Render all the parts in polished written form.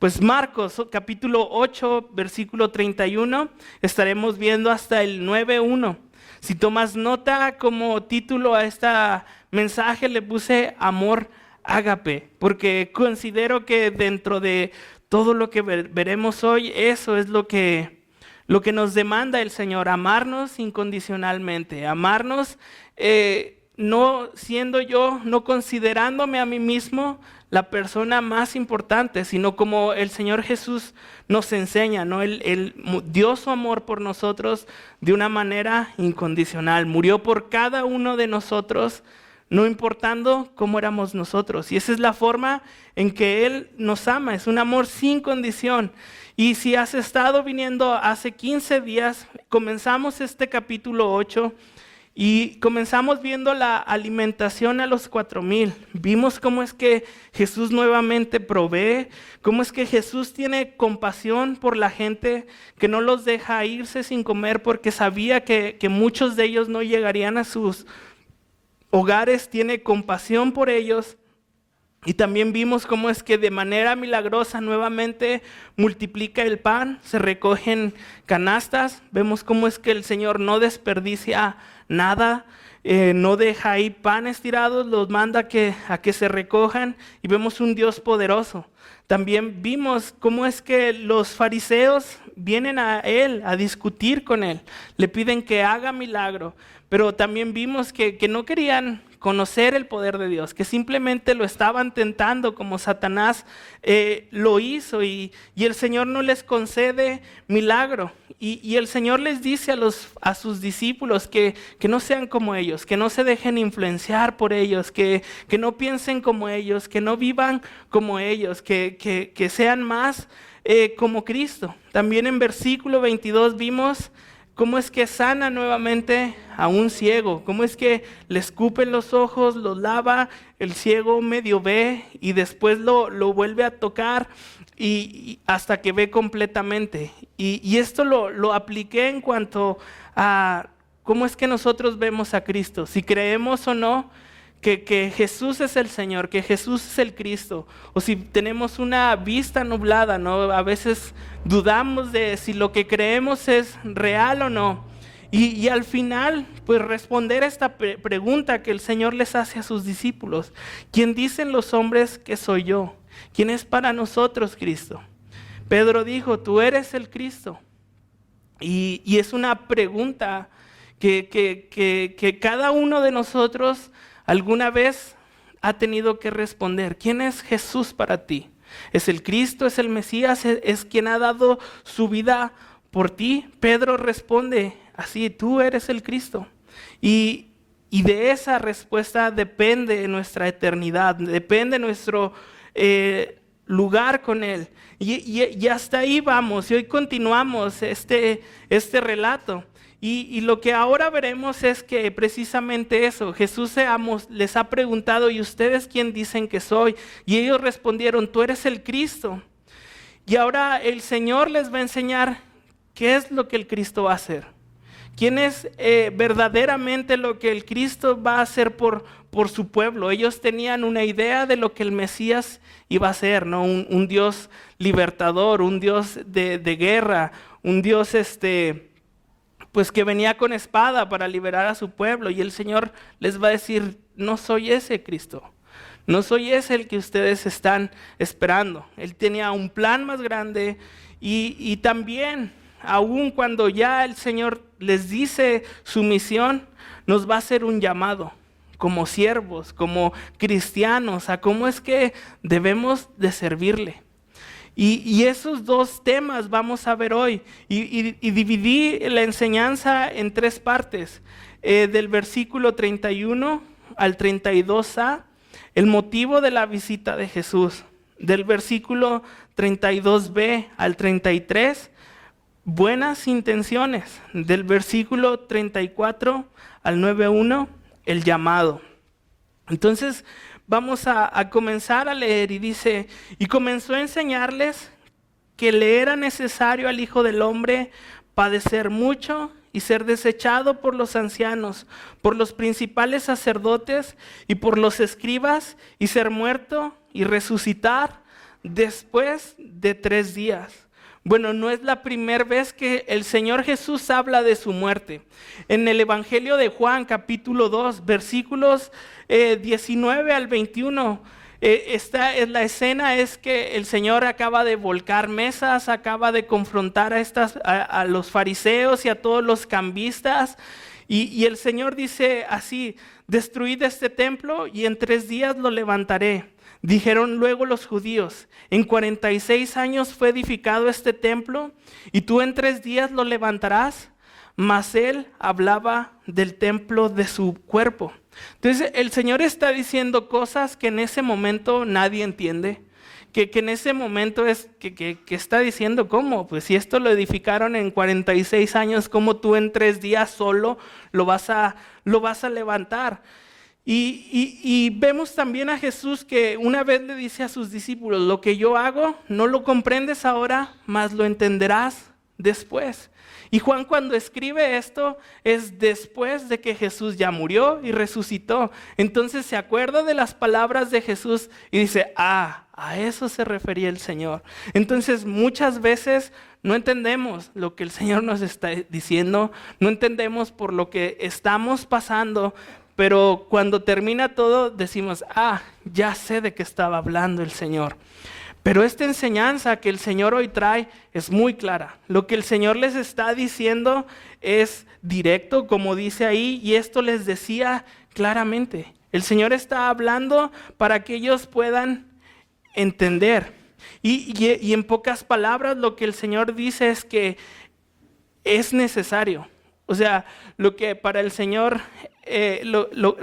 Pues Marcos, capítulo 8, versículo 31, estaremos viendo hasta el 9:1. Si tomas nota, como título a este mensaje le puse Amor Ágape, porque considero que dentro de todo lo que veremos hoy, eso es lo que nos demanda el Señor, amarnos incondicionalmente, amarnos no siendo yo, no considerándome a mí mismo la persona más importante, sino como el Señor Jesús nos enseña, ¿no? Él dio su amor por nosotros de una manera incondicional, murió por cada uno de nosotros, no importando cómo éramos nosotros. Y esa es la forma en que Él nos ama, es un amor sin condición. Y si has estado viniendo hace 15 días, comenzamos este capítulo 8 y comenzamos viendo la alimentación a los 4,000. Vimos cómo es que Jesús nuevamente provee, cómo es que Jesús tiene compasión por la gente, que no los deja irse sin comer porque sabía que muchos de ellos no llegarían a sus hogares, tiene compasión por ellos. Y también vimos cómo es que de manera milagrosa nuevamente multiplica el pan, se recogen canastas, vemos cómo es que el Señor no desperdicia nada, no deja ahí panes tirados, los manda a que se recojan y vemos un Dios poderoso. También vimos cómo es que los fariseos vienen a Él a discutir con Él, le piden que haga milagro, pero también vimos que no querían conocer el poder de Dios, que simplemente lo estaban tentando como Satanás lo hizo y el Señor no les concede milagro. Y el Señor les dice a sus discípulos que no sean como ellos, que no se dejen influenciar por ellos, que no piensen como ellos, que no vivan como ellos, que sean más como Cristo. También en versículo 22 vimos cómo es que sana nuevamente a un ciego, cómo es que le escupen los ojos, los lava, el ciego medio ve y después lo vuelve a tocar y hasta que ve completamente. Y esto lo apliqué en cuanto a cómo es que nosotros vemos a Cristo, si creemos o no que Jesús es el Señor, que Jesús es el Cristo, o si tenemos una vista nublada, ¿no? A veces dudamos de si lo que creemos es real o no. Y al final, pues responder esta pregunta que el Señor les hace a sus discípulos: ¿quién dicen los hombres que soy yo? ¿Quién es para nosotros Cristo? Pedro dijo: tú eres el Cristo. Y es una pregunta que cada uno de nosotros alguna vez ha tenido que responder. ¿Quién es Jesús para ti? ¿Es el Cristo? ¿Es el Mesías? ¿Es quien ha dado su vida por ti? Pedro responde así: tú eres el Cristo. Y de esa respuesta depende nuestra eternidad, depende nuestro lugar con Él. Y hasta ahí vamos, y hoy continuamos este relato. Y lo que ahora veremos es que precisamente eso, Jesús les ha preguntado: ¿y ustedes quién dicen que soy? Y ellos respondieron: tú eres el Cristo. Y ahora el Señor les va a enseñar qué es lo que el Cristo va a hacer. ¿Quién es verdaderamente lo que el Cristo va a hacer por su pueblo? Ellos tenían una idea de lo que el Mesías iba a hacer, ¿no? Un Dios libertador, un Dios de guerra, un Dios pues que venía con espada para liberar a su pueblo. Y el Señor les va a decir: no soy ese Cristo, no soy ese el que ustedes están esperando. Él tenía un plan más grande y también, aun cuando ya el Señor les dice su misión, nos va a hacer un llamado como siervos, como cristianos, a cómo es que debemos de servirle. Y esos dos temas vamos a ver hoy. Y dividí la enseñanza en 3 partes. Del versículo 31 al 32a, el motivo de la visita de Jesús. Del versículo 32b al 33, buenas intenciones. Del versículo 34 al 9:1, el llamado. Entonces, vamos a comenzar a leer y dice: y comenzó a enseñarles que le era necesario al Hijo del Hombre padecer mucho y ser desechado por los ancianos, por los principales sacerdotes y por los escribas, y ser muerto y resucitar después de 3 días. Bueno, no es la primera vez que el Señor Jesús habla de su muerte. En el Evangelio de Juan, capítulo 2, versículos 19 al 21, la escena es que el Señor acaba de volcar mesas, acaba de confrontar a los fariseos y a todos los cambistas. Y el Señor dice así: destruid este templo y en 3 días lo levantaré. Dijeron luego los judíos: en 46 años fue edificado este templo, y tú en 3 días lo levantarás. Mas él hablaba del templo de su cuerpo. Entonces el Señor está diciendo cosas que en ese momento nadie entiende. Que en ese momento que está diciendo: ¿cómo? Pues si esto lo edificaron en 46 años, ¿cómo tú en 3 días solo lo vas a levantar? Y vemos también a Jesús que una vez le dice a sus discípulos: lo que yo hago no lo comprendes ahora, mas lo entenderás después. Y Juan, cuando escribe esto, es después de que Jesús ya murió y resucitó. Entonces se acuerda de las palabras de Jesús y dice: a eso se refería el Señor. Entonces muchas veces no entendemos lo que el Señor nos está diciendo, no entendemos por lo que estamos pasando, pero cuando termina todo decimos: ya sé de qué estaba hablando el Señor. Pero esta enseñanza que el Señor hoy trae es muy clara. Lo que el Señor les está diciendo es directo, como dice ahí, y esto les decía claramente. El Señor está hablando para que ellos puedan entender. Y en pocas palabras, lo que el Señor dice es que es necesario. O sea, lo que para el Señor,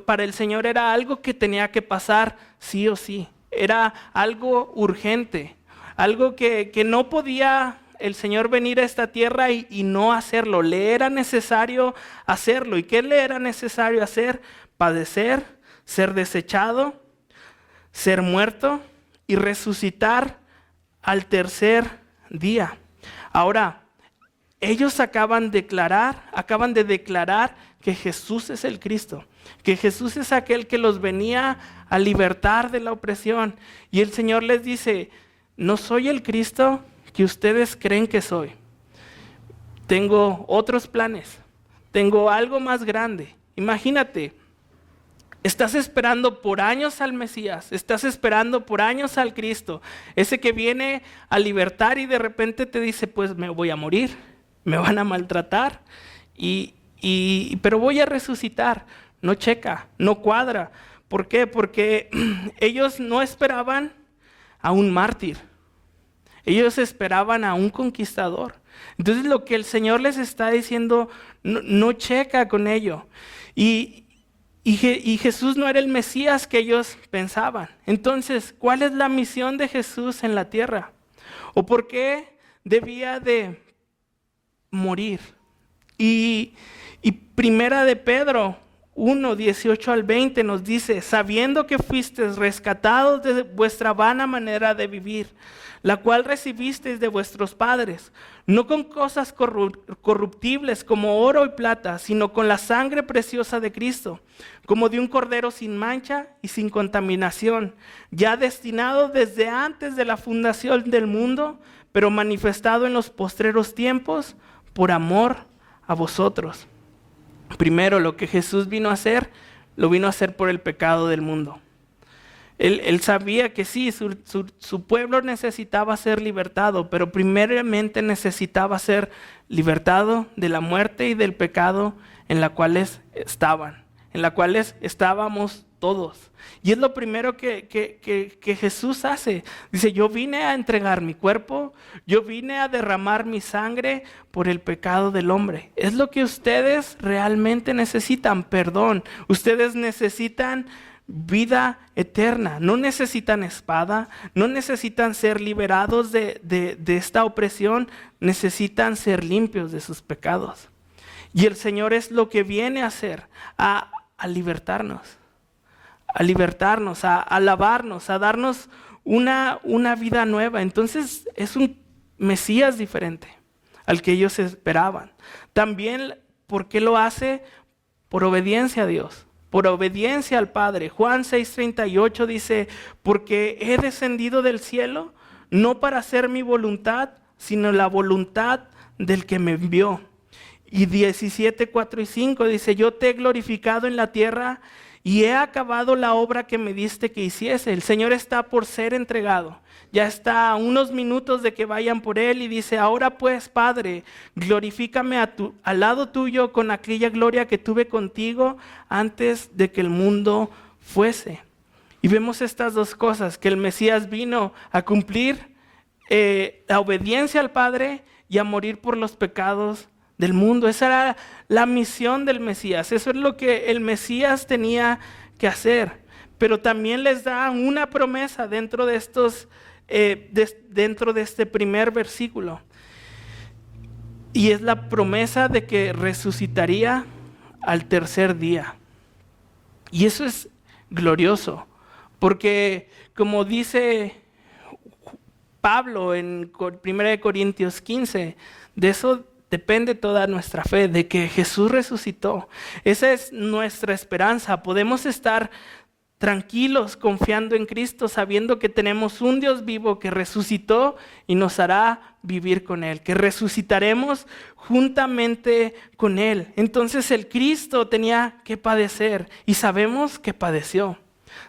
para el Señor era algo que tenía que pasar sí o sí. Era algo urgente, algo que no podía el Señor venir a esta tierra y no hacerlo. Le era necesario hacerlo. ¿Y qué le era necesario hacer? Padecer, ser desechado, ser muerto y resucitar al 3er día. Ahora, ellos acaban de declarar que Jesús es el Cristo, que Jesús es aquel que los venía a libertar de la opresión. Y el Señor les dice: no soy el Cristo que ustedes creen que soy. Tengo otros planes, tengo algo más grande. Imagínate, estás esperando por años al Mesías, estás esperando por años al Cristo, ese que viene a libertar, y de repente te dice: pues me voy a morir, me van a maltratar, pero voy a resucitar. No checa, no cuadra. ¿Por qué? Porque ellos no esperaban a un mártir. Ellos esperaban a un conquistador. Entonces lo que el Señor les está diciendo no checa con ello. Y Jesús no era el Mesías que ellos pensaban. Entonces, ¿cuál es la misión de Jesús en la tierra? ¿O por qué debía de morir? Y Primera de Pedro 1, 18 al 20 nos dice: sabiendo que fuisteis rescatados de vuestra vana manera de vivir, la cual recibisteis de vuestros padres, no con cosas corruptibles como oro y plata, sino con la sangre preciosa de Cristo, como de un cordero sin mancha y sin contaminación, ya destinado desde antes de la fundación del mundo, pero manifestado en los postreros tiempos por amor a vosotros. Primero, lo que Jesús vino a hacer, lo vino a hacer por el pecado del mundo. Él sabía que sí, su pueblo necesitaba ser libertado, pero primeramente necesitaba ser libertado de la muerte y del pecado en la cuales estábamos todos. Y es lo primero que Jesús hace. Dice: yo vine a entregar mi cuerpo, yo vine a derramar mi sangre por el pecado del hombre. Es lo que ustedes realmente necesitan, perdón. Ustedes necesitan vida eterna, no necesitan espada, no necesitan ser liberados de esta opresión, necesitan ser limpios de sus pecados. Y el Señor es lo que viene a hacer, a libertarnos, a lavarnos, a darnos una vida nueva. Entonces es un Mesías diferente al que ellos esperaban. También, ¿por qué lo hace? Por obediencia a Dios, por obediencia al Padre. Juan 6:38 dice: porque he descendido del cielo no para hacer mi voluntad, sino la voluntad del que me envió. Y 17, 4 y 5 dice, yo te he glorificado en la tierra y he acabado la obra que me diste que hiciese. El Señor está por ser entregado. Ya está a unos minutos de que vayan por Él y dice, ahora pues, Padre, glorifícame al lado tuyo con aquella gloria que tuve contigo antes de que el mundo fuese. Y vemos estas dos cosas, que el Mesías vino a cumplir la obediencia al Padre y a morir por los pecados del mundo. Esa era la misión del Mesías. Eso es lo que el Mesías tenía que hacer. Pero también les da una promesa dentro de este primer versículo. Y es la promesa de que resucitaría al tercer día. Y eso es glorioso, porque como dice Pablo en 1 Corintios 15, de eso depende toda nuestra fe, de que Jesús resucitó. Esa es nuestra esperanza. Podemos estar tranquilos confiando en Cristo, sabiendo que tenemos un Dios vivo que resucitó y nos hará vivir con Él, que resucitaremos juntamente con Él. Entonces el Cristo tenía que padecer y sabemos que padeció.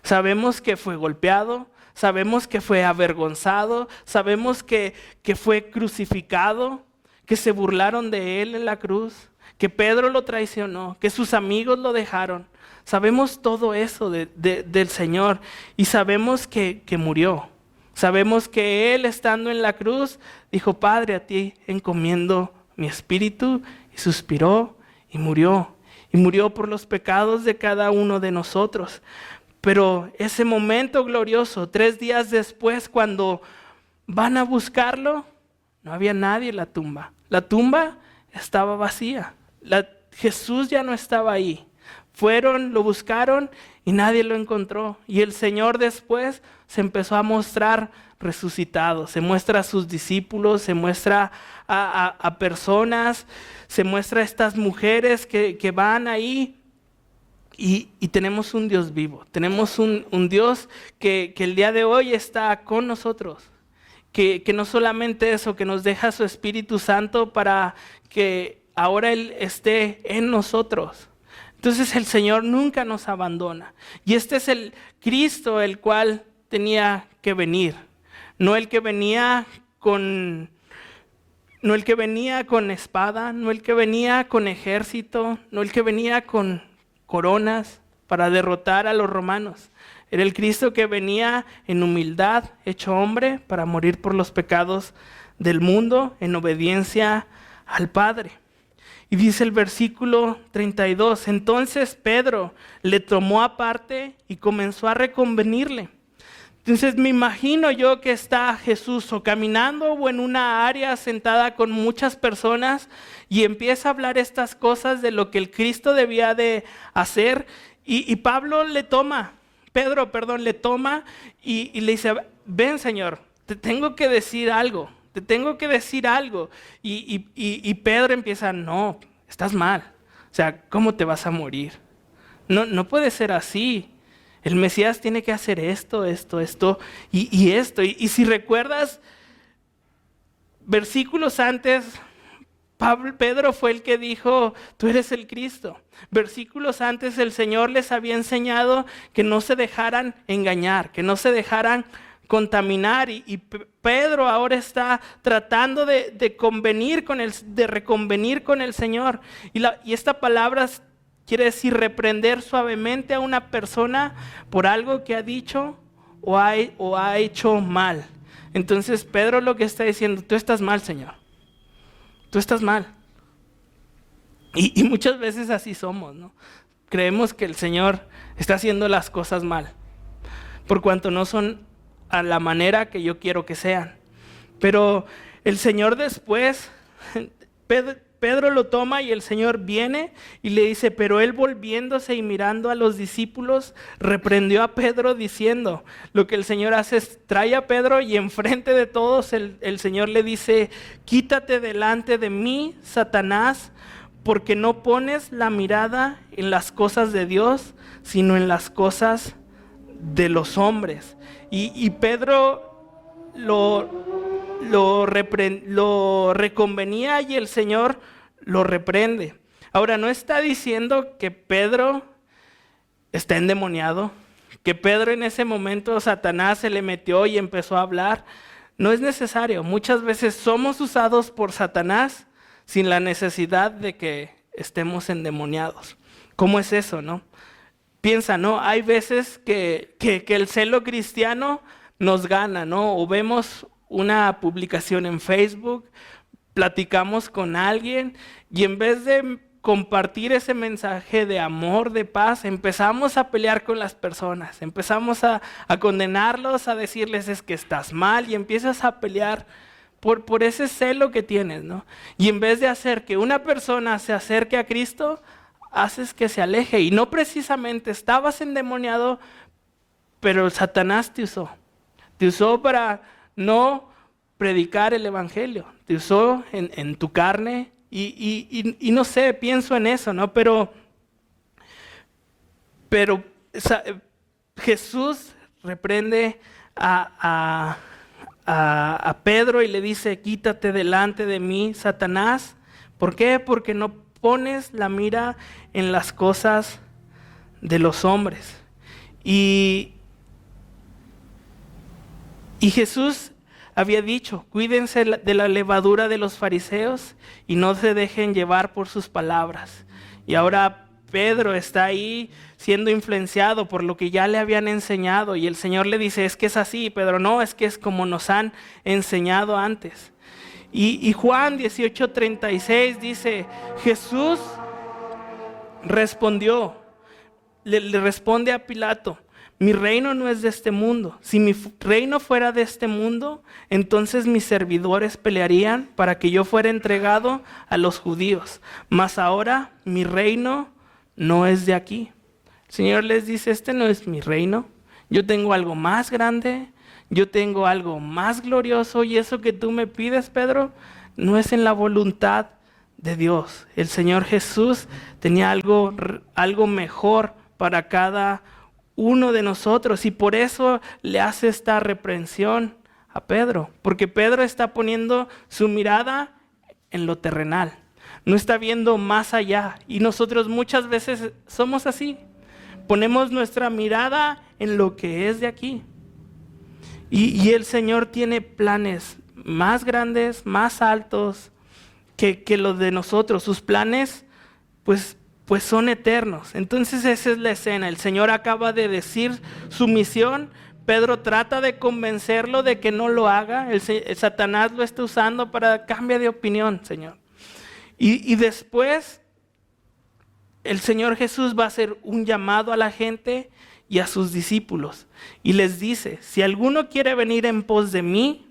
Sabemos que fue golpeado, sabemos que fue avergonzado, sabemos que fue crucificado, que se burlaron de Él en la cruz, que Pedro lo traicionó, que sus amigos lo dejaron. Sabemos todo eso del Señor y sabemos que murió. Sabemos que Él, estando en la cruz, dijo, Padre, a ti encomiendo mi espíritu, y suspiró y murió. Y murió por los pecados de cada uno de nosotros. Pero ese momento glorioso, 3 días después, cuando van a buscarlo, no había nadie en la tumba. La tumba estaba vacía. Jesús ya no estaba ahí. Fueron, lo buscaron y nadie lo encontró. Y el Señor después se empezó a mostrar resucitado. Se muestra a sus discípulos, se muestra a personas, se muestra a estas mujeres que van ahí. Y tenemos un Dios vivo. Tenemos un Dios que el día de hoy está con nosotros. Que no solamente eso, que nos deja su Espíritu Santo para que ahora Él esté en nosotros. Entonces el Señor nunca nos abandona. Y este es el Cristo el cual tenía que venir. No el que venía con espada, no el que venía con ejército, no el que venía con coronas para derrotar a los romanos. Era el Cristo que venía en humildad, hecho hombre, para morir por los pecados del mundo, en obediencia al Padre. Y dice el versículo 32, entonces Pedro le tomó aparte y comenzó a reconvenirle. Entonces me imagino yo que está Jesús o caminando o en una área sentada con muchas personas y empieza a hablar estas cosas de lo que el Cristo debía de hacer. Y Pedro le toma y le dice, ven Señor, te tengo que decir algo. Y Pedro empieza, no, estás mal. O sea, ¿cómo te vas a morir? No puede ser así. El Mesías tiene que hacer esto y esto. Y si recuerdas, versículos antes, Pedro fue el que dijo, tú eres el Cristo. Versículos antes el Señor les había enseñado que no se dejaran engañar, que no se dejaran contaminar. Y Pedro ahora está tratando de reconvenir con el Señor. Y esta palabra quiere decir reprender suavemente a una persona por algo que ha dicho o ha hecho mal. Entonces Pedro lo que está diciendo, tú estás mal, Señor. Tú estás mal. Y muchas veces así somos, ¿no? Creemos que el Señor está haciendo las cosas mal, por cuanto no son a la manera que yo quiero que sean. Pero el Señor después, Pedro lo toma y el Señor viene y le dice, pero él volviéndose y mirando a los discípulos, reprendió a Pedro diciendo, lo que el Señor hace es, trae a Pedro y enfrente de todos el Señor le dice, quítate delante de mí, Satanás, porque no pones la mirada en las cosas de Dios, sino en las cosas de los hombres. Y Pedro lo reconvenía y el Señor lo reprende. Ahora, no está diciendo que Pedro está endemoniado, que Pedro en ese momento Satanás se le metió y empezó a hablar. No es necesario. Muchas veces somos usados por Satanás sin la necesidad de que estemos endemoniados. ¿Cómo es eso, no? Piensa, ¿no? Hay veces que el celo cristiano nos gana, ¿no? O vemos una publicación en Facebook, platicamos con alguien y en vez de compartir ese mensaje de amor, de paz, empezamos a pelear con las personas, empezamos a condenarlos, a decirles es que estás mal y empiezas a pelear por ese celo que tienes, ¿no? Y en vez de hacer que una persona se acerque a Cristo, haces que se aleje. Y no precisamente estabas endemoniado, pero Satanás te usó para no predicar el evangelio, te usó en tu carne y no sé, pienso en eso, ¿no? Pero Jesús reprende a Pedro y le dice, quítate delante de mí, Satanás. ¿Por qué? Porque no pones la mira en las cosas de los hombres. Y Jesús había dicho, cuídense de la levadura de los fariseos y no se dejen llevar por sus palabras. Y ahora Pedro está ahí siendo influenciado por lo que ya le habían enseñado y el Señor le dice, es que es así, Pedro, no, es que es como nos han enseñado antes. Y Juan 18:36 dice, Jesús respondió, le responde a Pilato, mi reino no es de este mundo. Si mi reino fuera de este mundo, entonces mis servidores pelearían para que yo fuera entregado a los judíos. Mas ahora mi reino no es de aquí. El Señor les dice, este no es mi reino. Yo tengo algo más grande, yo tengo algo más glorioso y eso que tú me pides, Pedro, no es en la voluntad de Dios. El Señor Jesús tenía algo mejor para cada uno de nosotros y por eso le hace esta reprensión a Pedro, porque Pedro está poniendo su mirada en lo terrenal, no está viendo más allá y nosotros muchas veces somos así, ponemos nuestra mirada en lo que es de aquí y el Señor tiene planes más grandes, más altos que los de nosotros, sus planes pues son eternos. Entonces esa es la escena. El Señor acaba de decir su misión. Pedro trata de convencerlo de que no lo haga. El Satanás lo está usando para cambiar de opinión, Señor. Y después el Señor Jesús va a hacer un llamado a la gente y a sus discípulos. Y les dice, si alguno quiere venir en pos de mí,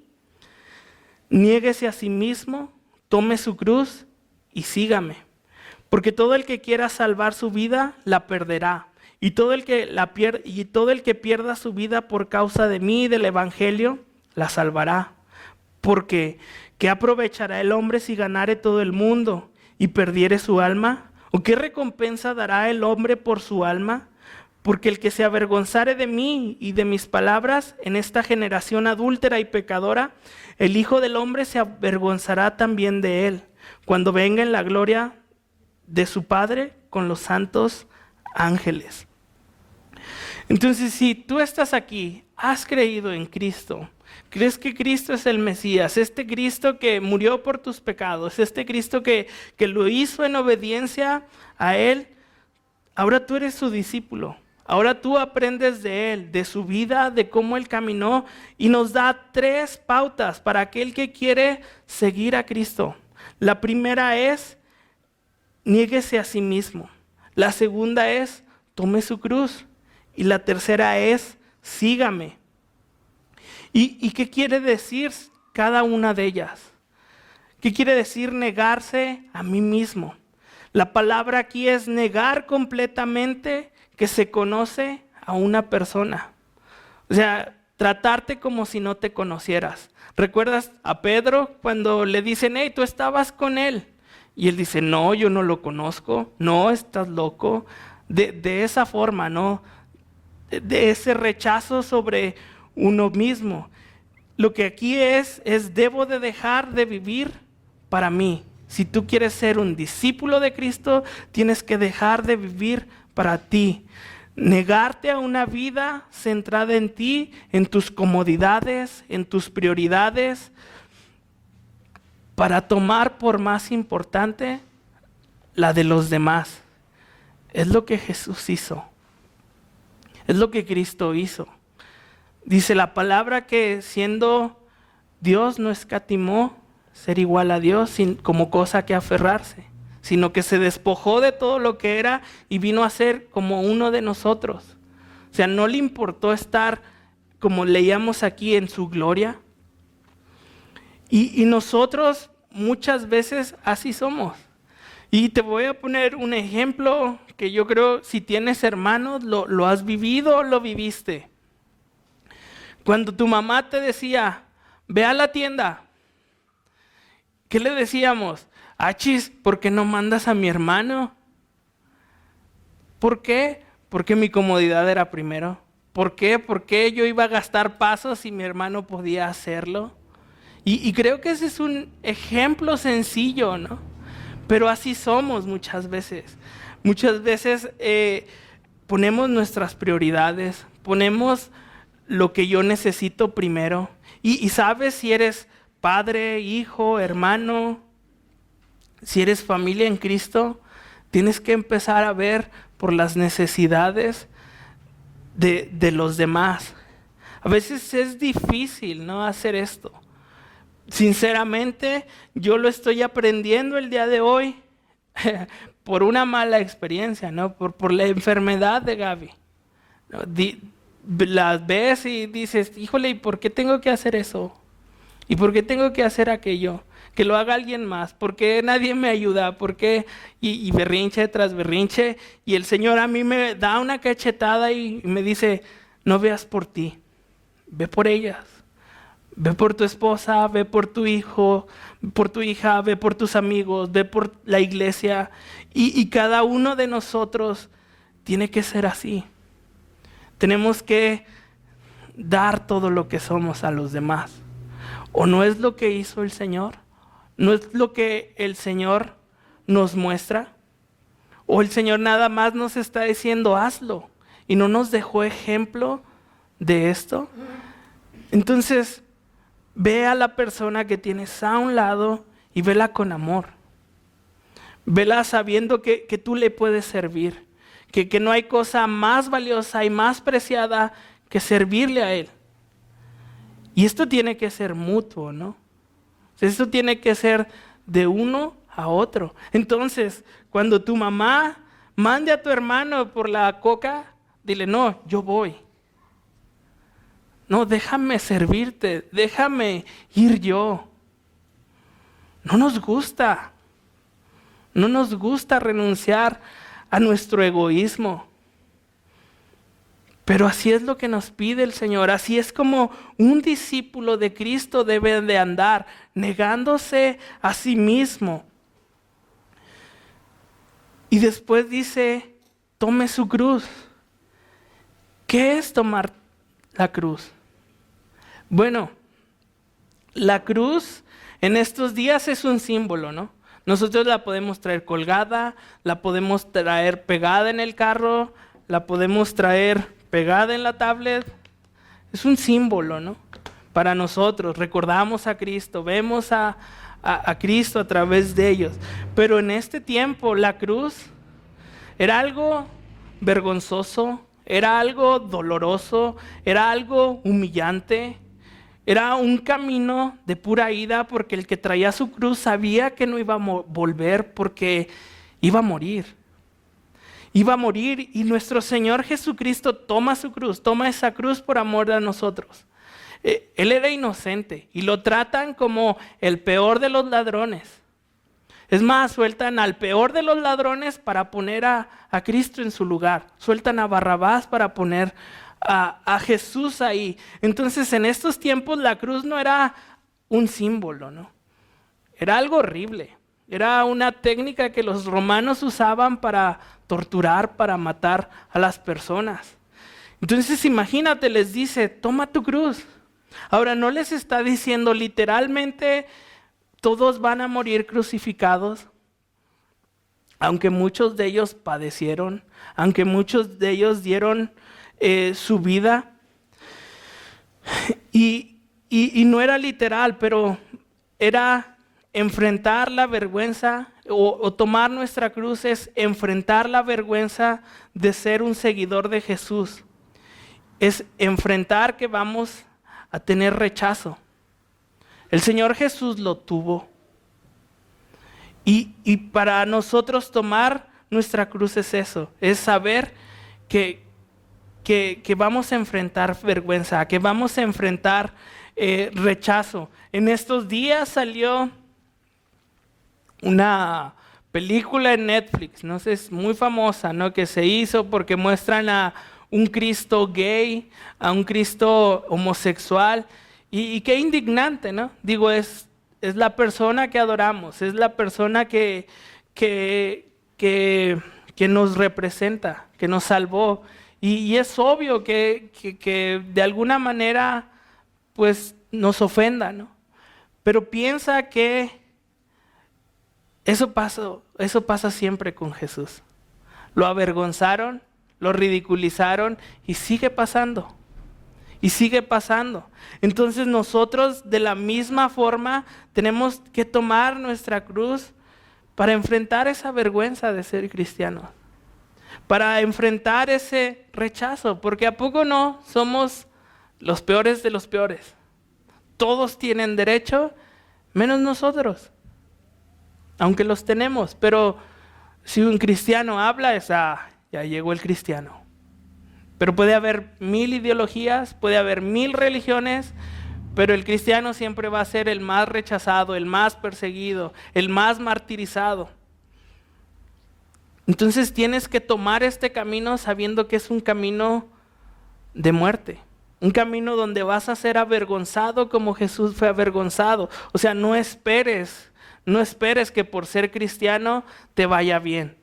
niéguese a sí mismo, tome su cruz y sígame. Porque todo el que quiera salvar su vida, la perderá. Y todo el que pierda su vida por causa de mí y del evangelio, la salvará. Porque, ¿qué aprovechará el hombre si ganare todo el mundo y perdiere su alma? ¿O qué recompensa dará el hombre por su alma? Porque el que se avergonzare de mí y de mis palabras en esta generación adúltera y pecadora, el Hijo del Hombre se avergonzará también de él, cuando venga en la gloria de su Padre con los santos ángeles. Entonces, si tú estás aquí, has creído en Cristo, crees que Cristo es el Mesías, este Cristo que murió por tus pecados, este Cristo que lo hizo en obediencia a Él, ahora tú eres su discípulo. Ahora tú aprendes de Él, de su vida, de cómo Él caminó y nos da 3 pautas para aquel que quiere seguir a Cristo. La primera es, niéguese a sí mismo. La segunda es, tome su cruz. Y la tercera es, sígame. ¿Y qué quiere decir cada una de ellas? ¿Qué quiere decir negarse a mí mismo? La palabra aquí es negar completamente que se conoce a una persona. O sea, tratarte como si no te conocieras. ¿Recuerdas a Pedro cuando le dicen, hey, tú estabas con él? Y él dice, no, yo no lo conozco, no, estás loco. De esa forma, ¿no? De ese rechazo sobre uno mismo. lo que aquí es debo de dejar de vivir para mí. Si tú quieres ser un discípulo de Cristo, tienes que dejar de vivir para ti. Negarte a una vida centrada en ti, en tus comodidades, en tus prioridades, para tomar por más importante la de los demás. Es lo que Jesús hizo. Es lo que Cristo hizo. Dice la palabra que siendo Dios no escatimó ser igual a Dios como cosa que aferrarse, sino que se despojó de todo lo que era y vino a ser como uno de nosotros. O sea, no le importó estar, como leíamos aquí, en su gloria. Y nosotros muchas veces así somos. Y te voy a poner un ejemplo que yo creo, si tienes hermanos, lo has vivido, lo viviste. Cuando tu mamá te decía, ve a la tienda, ¿qué le decíamos? Achis, ¿por qué no mandas a mi hermano? ¿Por qué? Porque mi comodidad era primero. ¿Por qué? Porque yo iba a gastar pasos y mi hermano podía hacerlo. Y creo que ese es un ejemplo sencillo, ¿no? Pero así somos muchas veces. Muchas veces ponemos nuestras prioridades, ponemos lo que yo necesito primero. Y sabes, si eres padre, hijo, hermano, si eres familia en Cristo, tienes que empezar a ver por las necesidades de los demás. A veces es difícil, ¿no?, hacer esto. Sinceramente, yo lo estoy aprendiendo el día de hoy por una mala experiencia, ¿no? Por la enfermedad de Gaby, ¿no? Las ves y dices, híjole, ¿y por qué tengo que hacer eso? ¿Y por qué tengo que hacer aquello? Que lo haga alguien más. ¿Por qué nadie me ayuda? ¿Por qué? Y berrinche tras berrinche. Y el Señor a mí me da una cachetada y me dice, no veas por ti, ve por ellas. Ve por tu esposa, ve por tu hijo, por tu hija, ve por tus amigos, ve por la iglesia. Y cada uno de nosotros tiene que ser así. Tenemos que dar todo lo que somos a los demás. ¿O no es lo que hizo el Señor? ¿No es lo que el Señor nos muestra? ¿O el Señor nada más nos está diciendo hazlo y no nos dejó ejemplo de esto? Entonces, ve a la persona que tienes a un lado y vela con amor. Vela sabiendo que tú le puedes servir, que no hay cosa más valiosa y más preciada que servirle a Él. Y esto tiene que ser mutuo, ¿no? Esto tiene que ser de uno a otro. Entonces, cuando tu mamá mande a tu hermano por la coca, dile, no, yo voy. No, déjame servirte, déjame ir yo. No nos gusta renunciar a nuestro egoísmo. Pero así es lo que nos pide el Señor, así es como un discípulo de Cristo debe de andar, negándose a sí mismo. Y después dice, tome su cruz. ¿Qué es tomar la cruz? Bueno, la cruz en estos días es un símbolo, ¿no? Nosotros la podemos traer colgada, la podemos traer pegada en el carro, la podemos traer pegada en la tablet. Es un símbolo, ¿no? Para nosotros, recordamos a Cristo, vemos a Cristo a través de ellos. Pero en este tiempo la cruz era algo vergonzoso, era algo doloroso, era algo humillante. Era un camino de pura ida porque el que traía su cruz sabía que no iba a volver porque iba a morir. Iba a morir y nuestro Señor Jesucristo toma su cruz, toma esa cruz por amor a nosotros. Él era inocente y lo tratan como el peor de los ladrones. Es más, sueltan al peor de los ladrones para poner a Cristo en su lugar. Sueltan a Barrabás para poner a Jesús ahí. Entonces, en estos tiempos la cruz no era un símbolo, ¿no? Era algo horrible. Era una técnica que los romanos usaban para torturar, para matar a las personas. Entonces, imagínate, les dice, toma tu cruz. Ahora, no les está diciendo literalmente todos van a morir crucificados, aunque muchos de ellos padecieron, aunque muchos de ellos dieron su vida. Y no era literal, pero era enfrentar la vergüenza o tomar nuestra cruz, es enfrentar la vergüenza de ser un seguidor de Jesús. Es enfrentar que vamos a tener rechazo. El Señor Jesús lo tuvo. Y para nosotros tomar nuestra cruz es eso, es saber que vamos a enfrentar vergüenza, que vamos a enfrentar rechazo. En estos días salió una película en Netflix, no sé, es muy famosa, ¿no? Que se hizo porque muestran a un Cristo gay, a un Cristo homosexual, y qué indignante, ¿no? Digo, es la persona que adoramos, es la persona que nos representa, que nos salvó, y es obvio que de alguna manera pues nos ofenda, ¿no? Pero piensa que eso pasa siempre con Jesús. Lo avergonzaron, lo ridiculizaron y sigue pasando. Y sigue pasando. Entonces nosotros de la misma forma tenemos que tomar nuestra cruz para enfrentar esa vergüenza de ser cristianos. Para enfrentar ese rechazo. Porque ¿a poco no somos los peores de los peores? Todos tienen derecho, menos nosotros. Aunque los tenemos. Pero si un cristiano habla, ya llegó el cristiano. Pero puede haber 1000 ideologías, puede haber 1000 religiones, pero el cristiano siempre va a ser el más rechazado, el más perseguido, el más martirizado. Entonces tienes que tomar este camino sabiendo que es un camino de muerte. Un camino donde vas a ser avergonzado como Jesús fue avergonzado. O sea, no esperes que por ser cristiano te vaya bien.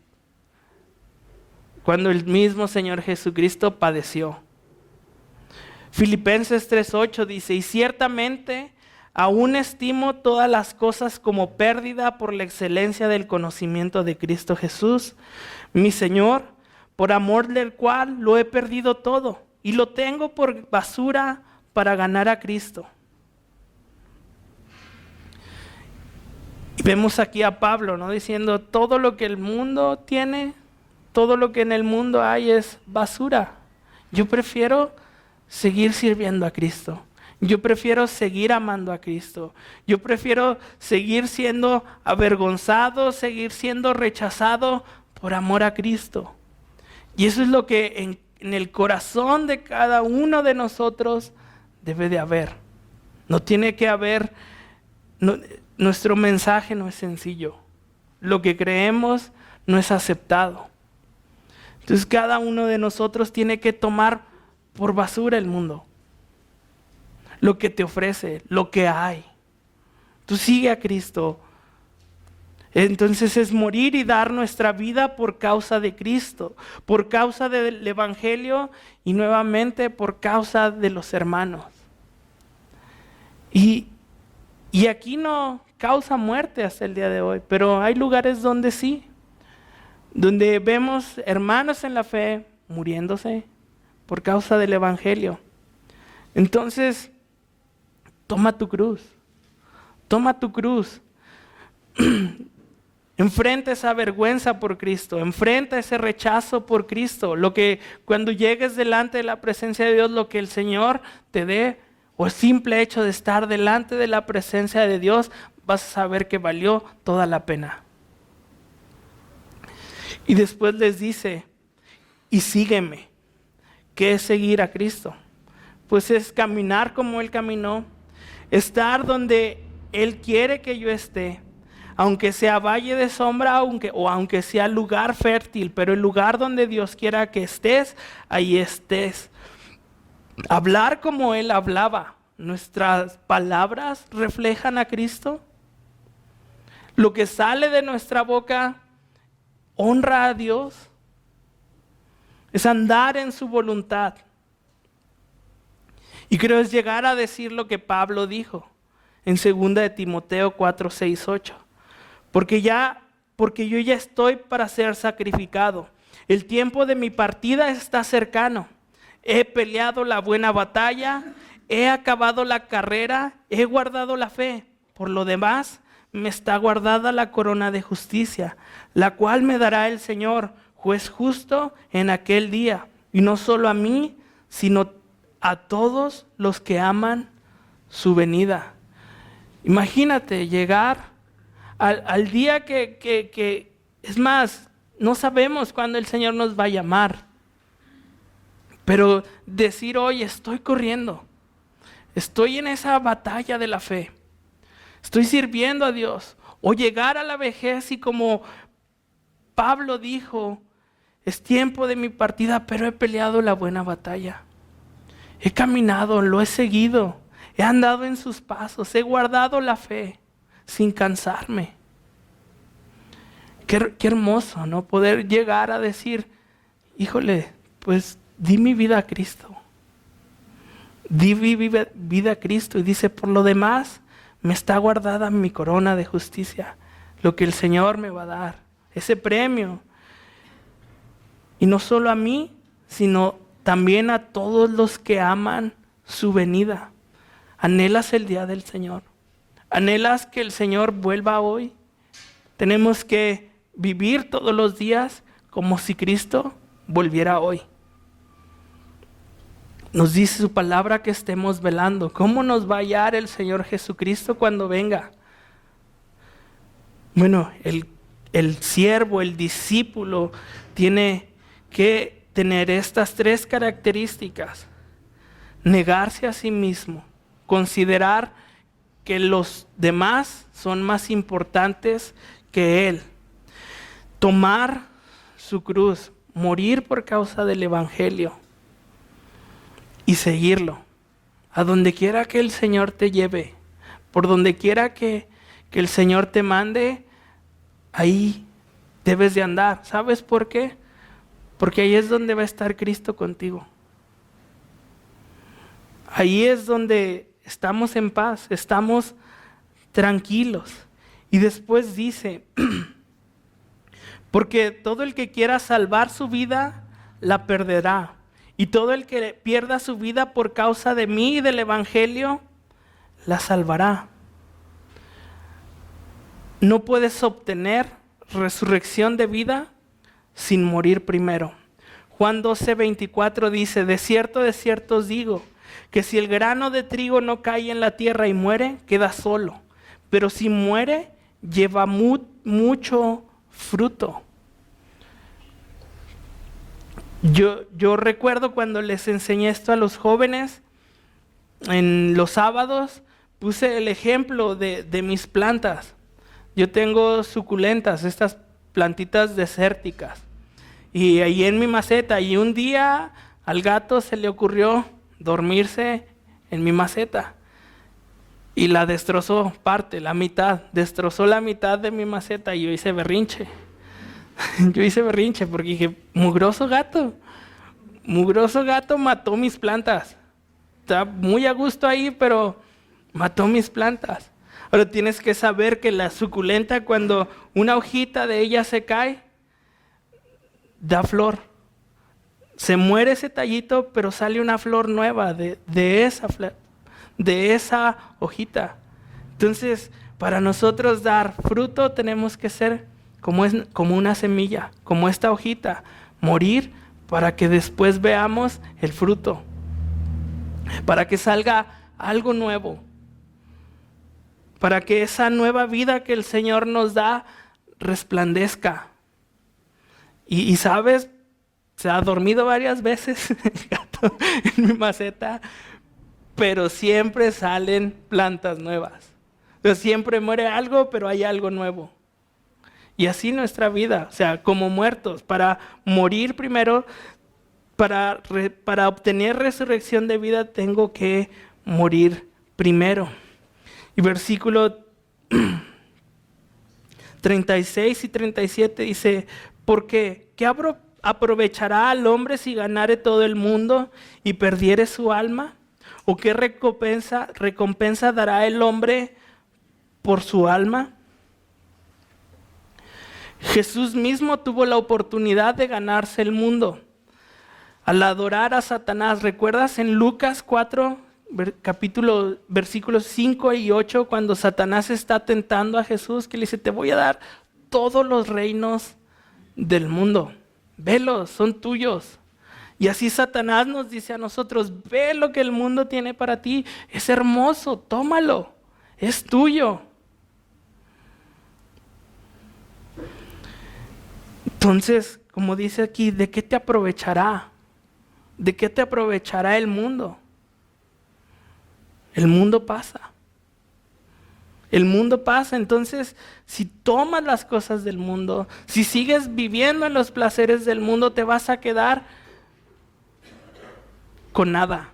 Cuando el mismo Señor Jesucristo padeció. Filipenses 3:8 dice, y ciertamente aún estimo todas las cosas como pérdida por la excelencia del conocimiento de Cristo Jesús, mi Señor, por amor del cual lo he perdido todo y lo tengo por basura para ganar a Cristo. Y vemos aquí a Pablo, ¿no? Diciendo, todo lo que el mundo tiene, todo lo que en el mundo hay es basura. Yo prefiero seguir sirviendo a Cristo. Yo prefiero seguir amando a Cristo. Yo prefiero seguir siendo avergonzado, seguir siendo rechazado por amor a Cristo. Y eso es lo que en el corazón de cada uno de nosotros debe de haber. No tiene que haber, nuestro mensaje no es sencillo. Lo que creemos no es aceptado. Entonces cada uno de nosotros tiene que tomar por basura el mundo. Lo que te ofrece, lo que hay. Tú sigue a Cristo. Entonces es morir y dar nuestra vida por causa de Cristo, por causa del Evangelio y nuevamente por causa de los hermanos. Y aquí no causa muerte hasta el día de hoy, pero hay lugares donde sí. Donde vemos hermanos en la fe muriéndose por causa del Evangelio. Entonces, toma tu cruz. Toma tu cruz. Enfrenta esa vergüenza por Cristo. Enfrenta ese rechazo por Cristo. Lo que cuando llegues delante de la presencia de Dios, lo que el Señor te dé, o el simple hecho de estar delante de la presencia de Dios, vas a saber que valió toda la pena. Y después les dice, y sígueme. ¿Qué es seguir a Cristo? Pues es caminar como Él caminó, estar donde Él quiere que yo esté, aunque sea valle de sombra, aunque sea lugar fértil, pero el lugar donde Dios quiera que estés, ahí estés. Hablar como Él hablaba. ¿Nuestras palabras reflejan a Cristo? Lo que sale de nuestra boca honra a Dios, es andar en su voluntad. Y creo es llegar a decir lo que Pablo dijo en 2 de Timoteo 4, 6, 8. Porque yo ya estoy para ser sacrificado. El tiempo de mi partida está cercano. He peleado la buena batalla, he acabado la carrera, he guardado la fe. Por lo demás, me está guardada la corona de justicia, la cual me dará el Señor, juez justo, en aquel día. Y no solo a mí, sino a todos los que aman su venida. Imagínate llegar al día que, es más, no sabemos cuándo el Señor nos va a llamar. Pero decir hoy, estoy corriendo, estoy en esa batalla de la fe, estoy sirviendo a Dios. O llegar a la vejez y como Pablo dijo, es tiempo de mi partida, pero he peleado la buena batalla. He caminado, lo he seguido, he andado en sus pasos, he guardado la fe sin cansarme. Qué hermoso, ¿no? Poder llegar a decir, híjole, pues di mi vida a Cristo. Di mi vida a Cristo. Y dice, por lo demás, me está guardada mi corona de justicia, lo que el Señor me va a dar, ese premio. Y no solo a mí, sino también a todos los que aman su venida. ¿Anhelas el día del Señor? ¿Anhelas que el Señor vuelva hoy? Tenemos que vivir todos los días como si Cristo volviera hoy. Nos dice su palabra que estemos velando. ¿Cómo nos va a hallar el Señor Jesucristo cuando venga? Bueno, el siervo, el discípulo, tiene que tener estas 3 características. Negarse a sí mismo, considerar que los demás son más importantes que él, tomar su cruz, morir por causa del evangelio y seguirlo. A donde quiera que el Señor te lleve, por donde quiera que el Señor te mande, ahí debes de andar. ¿Sabes por qué? Porque ahí es donde va a estar Cristo contigo. Ahí es donde estamos en paz, estamos tranquilos. Y después dice, porque todo el que quiera salvar su vida, la perderá. Y todo el que pierda su vida por causa de mí y del evangelio, la salvará. No puedes obtener resurrección de vida sin morir primero. Juan 12:24 dice, de cierto os digo, que si el grano de trigo no cae en la tierra y muere, queda solo. Pero si muere, lleva mucho fruto. Yo recuerdo cuando les enseñé esto a los jóvenes, en los sábados, puse el ejemplo de mis plantas. Yo tengo suculentas, estas plantitas desérticas. Y ahí en mi maceta, y un día al gato se le ocurrió dormirse en mi maceta. Y la destrozó, la mitad, destrozó la mitad de mi maceta y yo hice berrinche. Yo hice berrinche porque dije, mugroso gato mató mis plantas. Está muy a gusto ahí, pero mató mis plantas. Ahora tienes que saber que la suculenta, cuando una hojita de ella se cae, da flor. Se muere ese tallito, pero sale una flor nueva de esa hojita. Entonces, para nosotros dar fruto, tenemos que ser como una semilla, como esta hojita, morir para que después veamos el fruto, para que salga algo nuevo, para que esa nueva vida que el Señor nos da resplandezca. Y sabes, se ha dormido varias veces el gato en mi maceta, pero siempre salen plantas nuevas. Entonces, siempre muere algo, pero hay algo nuevo. Y así nuestra vida, o sea, como muertos, para morir primero, para obtener resurrección de vida, tengo que morir primero. Y versículo 36 y 37 dice, porque ¿qué aprovechará al hombre si ganare todo el mundo y perdiere su alma? ¿O qué recompensa dará el hombre por su alma? Jesús mismo tuvo la oportunidad de ganarse el mundo al adorar a Satanás. ¿Recuerdas en Lucas 4, versículos 5 y 8, cuando Satanás está tentando a Jesús, que le dice, te voy a dar todos los reinos del mundo, velos, son tuyos? Y así Satanás nos dice a nosotros, ve lo que el mundo tiene para ti, es hermoso, tómalo, es tuyo. Entonces, como dice aquí, ¿de qué te aprovechará? ¿De qué te aprovechará el mundo? El mundo pasa. El mundo pasa. Entonces, si tomas las cosas del mundo, si sigues viviendo en los placeres del mundo, te vas a quedar con nada.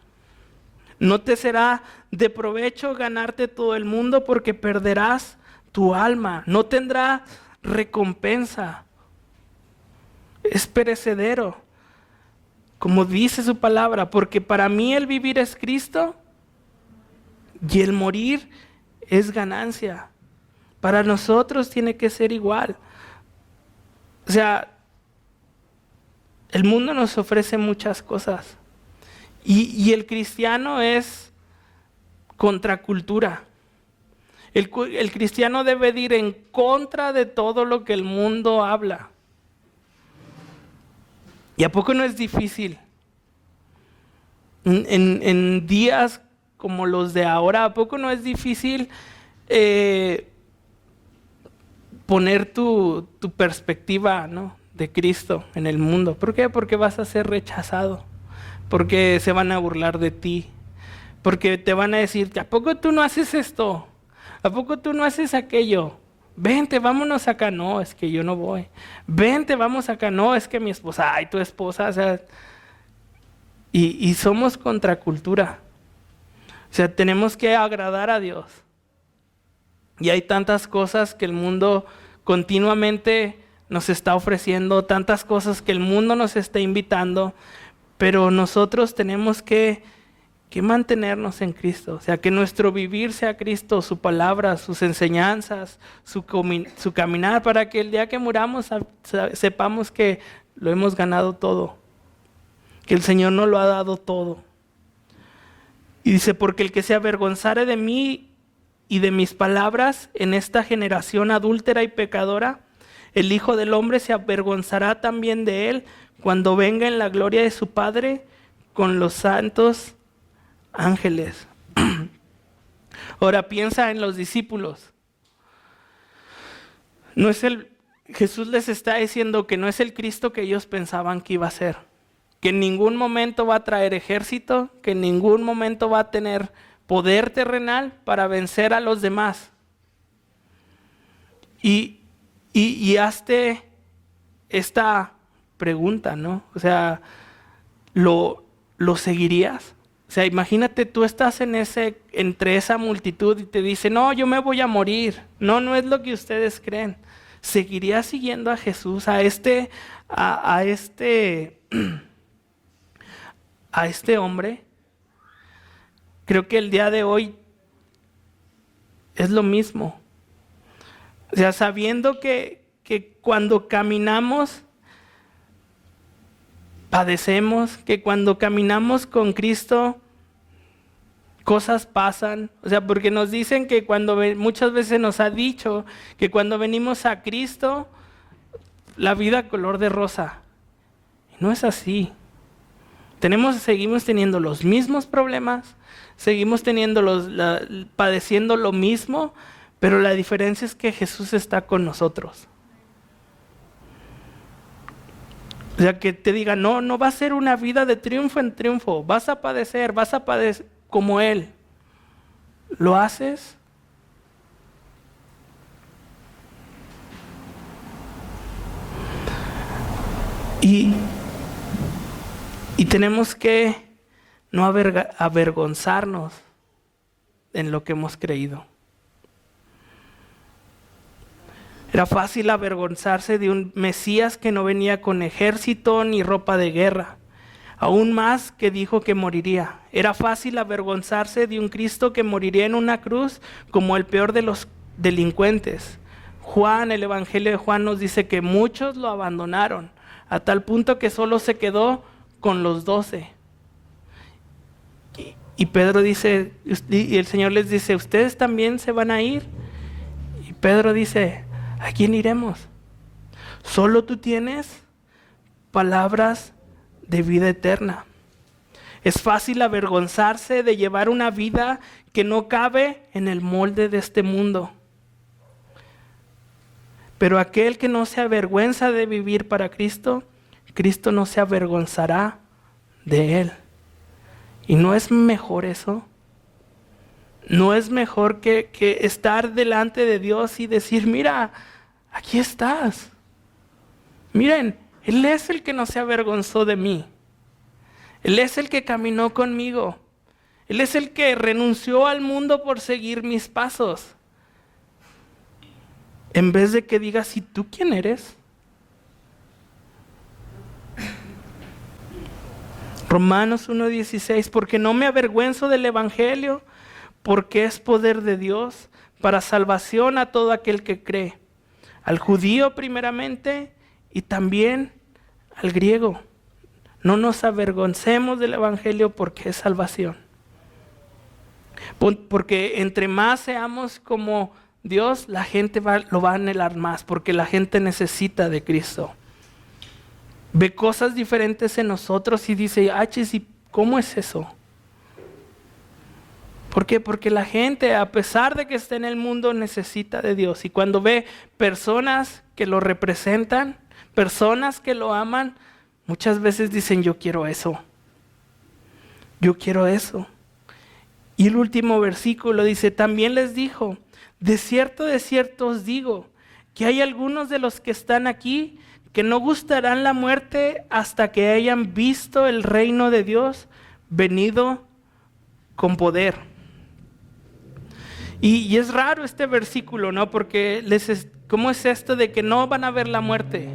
No te será de provecho ganarte todo el mundo porque perderás tu alma. No tendrá recompensa. Es perecedero. Como dice su palabra, porque para mí el vivir es Cristo y el morir es ganancia. Para nosotros tiene que ser igual. O sea, el mundo nos ofrece muchas cosas. Y el cristiano es contracultura. El cristiano debe de ir en contra de todo lo que el mundo habla. ¿Y a poco no es difícil? En días como los de ahora, ¿a poco no es difícil poner tu perspectiva, ¿no?, de Cristo en el mundo? ¿Por qué? Porque vas a ser rechazado, porque se van a burlar de ti, porque te van a decir, ¿a poco tú no haces esto? ¿A poco tú no haces aquello? Vente, vámonos acá. No, es que yo no voy. Vente, vamos acá. No, es que mi esposa, ay, tu esposa, o sea, y somos contracultura. O sea, tenemos que agradar a Dios. Y hay tantas cosas que el mundo continuamente nos está ofreciendo, tantas cosas que el mundo nos está invitando, pero nosotros tenemos que mantenernos en Cristo. O sea, que nuestro vivir sea Cristo, su palabra, sus enseñanzas, su caminar, para que el día que muramos sepamos que lo hemos ganado todo, que el Señor nos lo ha dado todo. Y dice, porque el que se avergonzare de mí y de mis palabras en esta generación adúltera y pecadora, el Hijo del Hombre se avergonzará también de él cuando venga en la gloria de su Padre con los santos ángeles. Ahora piensa en los discípulos. Jesús les está diciendo que no es el Cristo que ellos pensaban que iba a ser, que en ningún momento va a traer ejército, que en ningún momento va a tener poder terrenal para vencer a los demás. Y hazte esta pregunta, ¿no? O sea, ¿lo seguirías? O sea, imagínate, tú estás entre esa multitud y te dice, no, yo me voy a morir. No es lo que ustedes creen. ¿Seguirías siguiendo a Jesús, a este hombre? Creo que el día de hoy es lo mismo. O sea, sabiendo que cuando caminamos, padecemos, que cuando caminamos con Cristo, cosas pasan. O sea, porque nos dicen que muchas veces nos ha dicho que cuando venimos a Cristo, la vida color de rosa. No es así. Seguimos teniendo los mismos problemas, seguimos padeciendo lo mismo, pero la diferencia es que Jesús está con nosotros. O sea, que te diga, no va a ser una vida de triunfo en triunfo, vas a padecer como Él. ¿Lo haces? Y tenemos que no avergonzarnos en lo que hemos creído. Era fácil avergonzarse de un Mesías que no venía con ejército ni ropa de guerra. Aún más que dijo que moriría. Era fácil avergonzarse de un Cristo que moriría en una cruz como el peor de los delincuentes. Juan, el Evangelio de Juan nos dice que muchos lo abandonaron, a tal punto que solo se quedó con los 12. Y Pedro dice, y el Señor les dice, ¿ustedes también se van a ir? Y Pedro dice, ¿a quién iremos? Solo tú tienes palabras de vida eterna. Es fácil avergonzarse de llevar una vida que no cabe en el molde de este mundo. Pero aquel que no se avergüenza de vivir para Cristo, Cristo no se avergonzará de él. ¿Y no es mejor eso? ¿No es mejor que estar delante de Dios y decir, mira, aquí estás? Miren, Él es el que no se avergonzó de mí. Él es el que caminó conmigo. Él es el que renunció al mundo por seguir mis pasos. En vez de que digas, ¿y tú quién eres? Romanos 1:16, porque no me avergüenzo del Evangelio, porque es poder de Dios para salvación a todo aquel que cree, al judío primeramente y también al griego. No nos avergoncemos del Evangelio porque es salvación. Porque entre más seamos como Dios, la gente lo va a anhelar más, porque la gente necesita de Cristo. Ve cosas diferentes en nosotros y dice, ¿y cómo es eso? ¿Por qué? Porque la gente, a pesar de que está en el mundo, necesita de Dios. Y cuando ve personas que lo representan, personas que lo aman, muchas veces dicen, yo quiero eso. Yo quiero eso. Y el último versículo dice, también les dijo, de cierto os digo, que hay algunos de los que están aquí que no gustarán la muerte hasta que hayan visto el reino de Dios venido con poder. Y es raro este versículo, ¿no? Porque ¿cómo es esto de que no van a ver la muerte?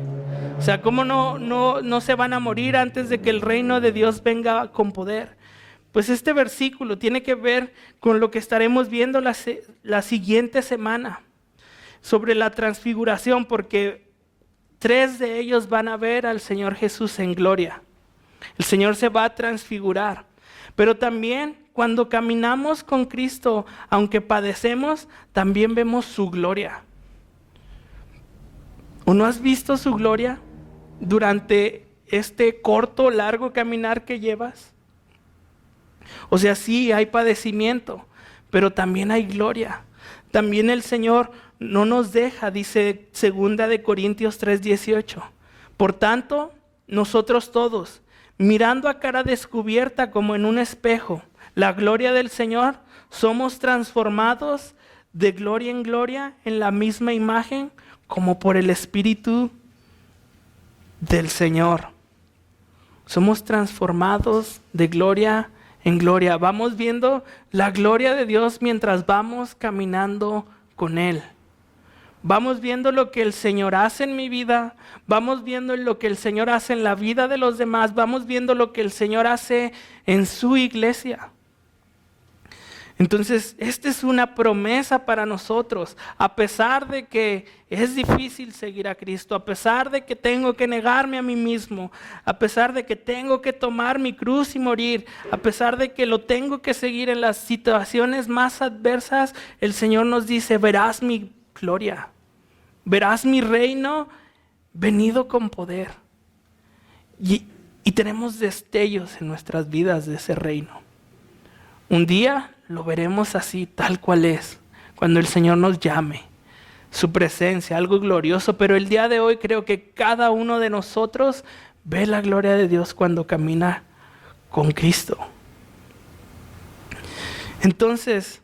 O sea, ¿cómo no se van a morir antes de que el reino de Dios venga con poder? Pues este versículo tiene que ver con lo que estaremos viendo la siguiente semana sobre la transfiguración, porque 3 de ellos van a ver al Señor Jesús en gloria. El Señor se va a transfigurar. Pero también cuando caminamos con Cristo, aunque padecemos, también vemos su gloria. ¿O no has visto su gloria durante este corto, largo caminar que llevas? O sea, sí hay padecimiento, pero también hay gloria. También el Señor no nos deja, dice 2 Corintios 3:18. Por tanto, nosotros todos, mirando a cara descubierta como en un espejo, la gloria del Señor, somos transformados de gloria en gloria en la misma imagen como por el Espíritu del Señor. Somos transformados de gloria en gloria. Vamos viendo la gloria de Dios mientras vamos caminando con Él. Vamos viendo lo que el Señor hace en mi vida, vamos viendo lo que el Señor hace en la vida de los demás, vamos viendo lo que el Señor hace en su iglesia. Entonces, esta es una promesa para nosotros, a pesar de que es difícil seguir a Cristo, a pesar de que tengo que negarme a mí mismo, a pesar de que tengo que tomar mi cruz y morir, a pesar de que lo tengo que seguir en las situaciones más adversas, el Señor nos dice, verás mi gloria, verás mi reino venido con poder. Y tenemos destellos en nuestras vidas de ese reino. Un día lo veremos así, tal cual es, cuando el Señor nos llame, su presencia, algo glorioso. Pero el día de hoy creo que cada uno de nosotros ve la gloria de Dios cuando camina con Cristo. Entonces,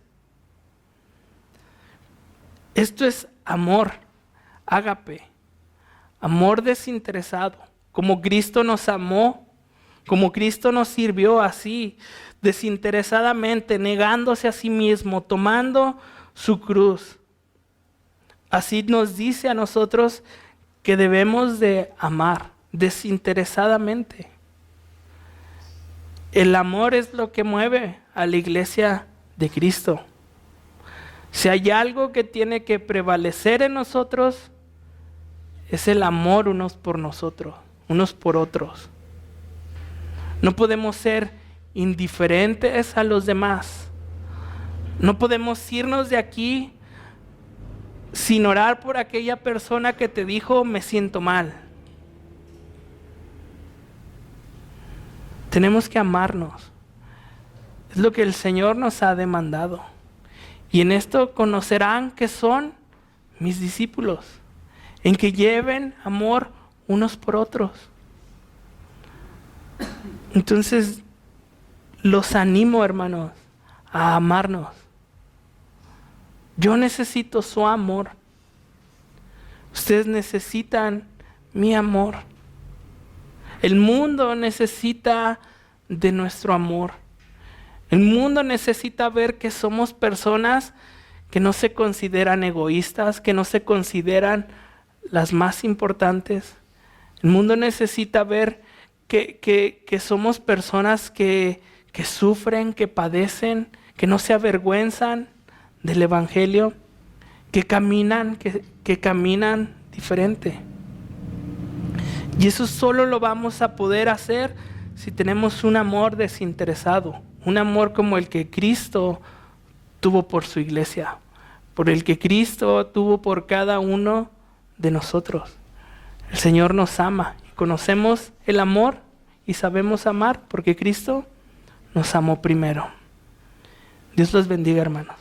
esto es amor, ágape, amor desinteresado, como Cristo nos amó, como Cristo nos sirvió así, desinteresadamente, negándose a sí mismo, tomando su cruz. Así nos dice a nosotros que debemos de amar desinteresadamente. El amor es lo que mueve a la iglesia de Cristo. Si hay algo que tiene que prevalecer en nosotros, es el amor unos por nosotros, unos por otros. No podemos ser indiferentes a los demás. No podemos irnos de aquí sin orar por aquella persona que te dijo, me siento mal. Tenemos que amarnos. Es lo que el Señor nos ha demandado. Y en esto conocerán que son mis discípulos, en que lleven amor unos por otros. Entonces, los animo, hermanos, a amarnos. Yo necesito su amor. Ustedes necesitan mi amor. El mundo necesita de nuestro amor. El mundo necesita ver que somos personas que no se consideran egoístas, que no se consideran las más importantes. El mundo necesita ver que somos personas que sufren, que padecen, que no se avergüenzan del Evangelio, que caminan diferente. Y eso solo lo vamos a poder hacer si tenemos un amor desinteresado, un amor como el que Cristo tuvo por su iglesia, por el que Cristo tuvo por cada uno de nosotros. El Señor nos ama y conocemos el amor y sabemos amar porque Cristo nos amó primero. Dios los bendiga, hermanos.